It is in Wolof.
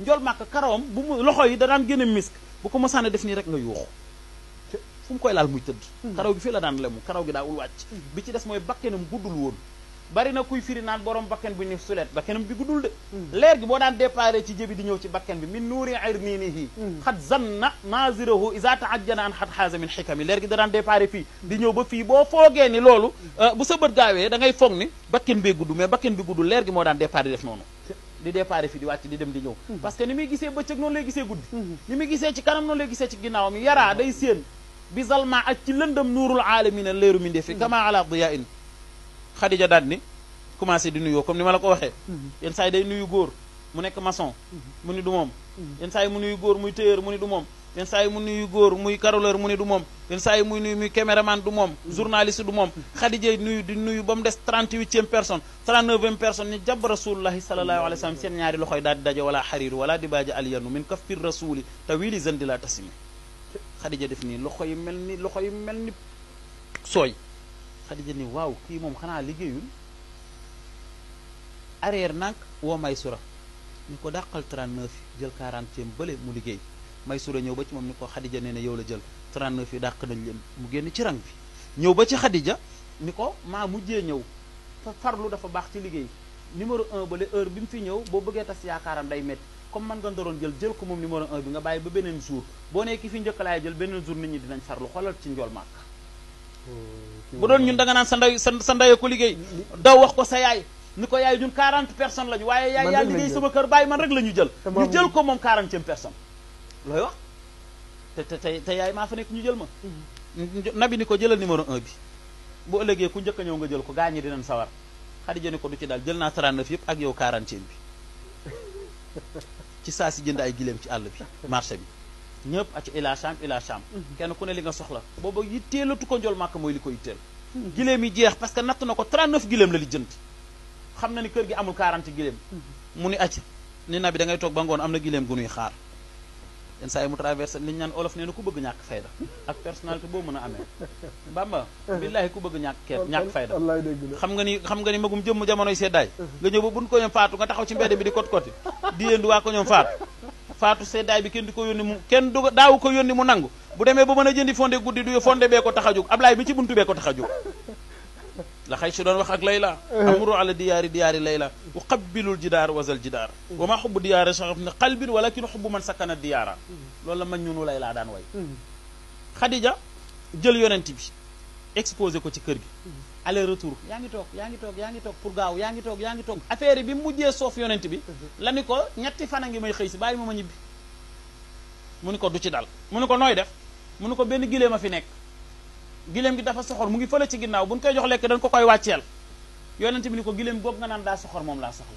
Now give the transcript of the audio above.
njool màkk karawam bu mu loxo yi da daan génne misk bu ko mosaane def nii rek nga yuuxu fu mu koy laal muy tëdd karaw gi fii la daan lemu karaw gi daawul wàcc bi ci des mooy bakkenam guddul woon bari na kuy firi naan borom bakken bu ni sulet bakkenam bi guddul de leer gi boo daan déparé ci jëbi di ñëw ci bakken bi min nuuri irniinihi xat zanna nazirahu isa taajjana an xat xaasa min xikami leer gi da daan déparé fii di ñëw ba fii boo foogee ni loolu bu sa bët gaawee da ngay foog ni bakken bee gudd mais bakken bi guddul leer gi moo daan déparé def noonu di déparé fii di wàcc di dem di ñëw parce que ni muy gisee bëccëg noonu lay gisee guddi ni muy gisee ci kanam noonu lay gisee ci ginnaawam yaraa day séen bi zalma ak ci lëndëm nuurul aalamina leeru mi ndefi kama ala diya in Xadija daal ni commencé di nuyoo comme ni ma la ko waxee yenn saa yi day nuyu góor mu nekk maçon mu ni du moom yenn saa yi mu nuyu góor muy tailleur mu ni du moom yenn saa yi mu nuyu góor muy carreleur mu ni du moom yenn saa yi muy nuyu muy caméraman du moom journaliste du moom Xadija nuyu di nuyu ba mu des 38e personne 39e personne ni jàbb rasulullahi sallallahu alayhi wa sallam seen ñaari loxoy daal di daje wala xariiru wala di baaja aliyanu min kaffir rasuli tawili zandi la tasimi Xadija def nii loxo yi mel ni sooy Xadija ni waaw kii moom xanaa liggéeyul arrière nag woo Maysura ni ko dàqal 39 jël 40e bële mu liggéey Maysura ñëw ba ci moom ni ko Xadija nee na yow la jël 39 yi dàq nañ leen mu génn ci rang bi ñëw ba ci Xadija ni ko maa mujjee ñëw farlu dafa baax ci liggéey numéro 1 ba le heure bi mu fi ñëw boo bëggee tas yaakaaram day métti comme man nga ndoroon jël ko moom numéro 1 bi nga bàyyi ba beneen jour boo nee ki fi njëkk laay jël beneen jour nit ñi dinañ farlu xoolal ci njool màkk bu doon ñun da nga naan sa ndey ko liggéey daw wax ko sa yaay ni ko yaay ñun 40 personnes lañu waaye yaay yaa liggéey sama kër bàyyi man rek la ñu jël ñu jël ko moom 40e personne looy wax te yaay maa fa nekk ñu jël ma nabi ni ko jëlal numéro 1 bi bu ëllëgee ku njëkk a ñëw nga jël ko gaa ñi dinañ sawar Xadija ni ko du ci daal jël naa 39 yëpp ak yow 40e bi ci saa si jënd ay gileem ci àll bi marché bi ñëpp ac ila Cham kenn ku ne li nga soxla booba yitteelatu ko njool màkk mooy li ko yitteel gileem yi jeex parce que natt na ko 39 gileem la li jënd xam na ni kër gi amul 40 gileem mu ni acc ni nabi da ngay toog ba ngoon am na gileem gu nuy xaar yenn saa yi mu traversé li ñu naan olof nee na ku bëgg ñàkk fayda ak personnalité boo mën a amee Bamba billaahi ku bëgg ñàkk fayda xam nga ni magum jëmm jamonoy seddaay nga ñëw ba buñ ko ñoom faatu nga taxaw ci mbedd bi di kot koti di yéendu waa ko ñoom faatu seddaay bi kenn di ko yónni mu kenn du daawu ko yónni mu nangu bu demee ba mën a jëndi fondé guddi du fondé bee ko tax a jóg Ablaay bi ci buntu bee ko tax a jóg la xay si doon wax ak layla amuru ala diyaari layla wa qabbilul jidaar wasal jidaar wa ma xubbu diyaara saxaf ne qalbin walakin xubbu man sakkana diyaara loolu la man ñunu laylaa daan way Xadija jël yonent bi exposé ko ci kër gi aller retour yaa ngi toog pour gaaw yaa ngi toog affaire bi mujjee soof yonent bi la ni ko ñetti fan a ngi may xëy si bàyyi ma ñibbi mu ni ko du ci dal mu ni ko nooy def mu ni ko benn giléem a fi nekk giléem gi dafa soxor mu ngi fële ci ginnaaw bu ñu koy jox lekk dañ ko koy wàcceel yonent bi ni ko giléem googu nga naan daa soxor moom laa soxla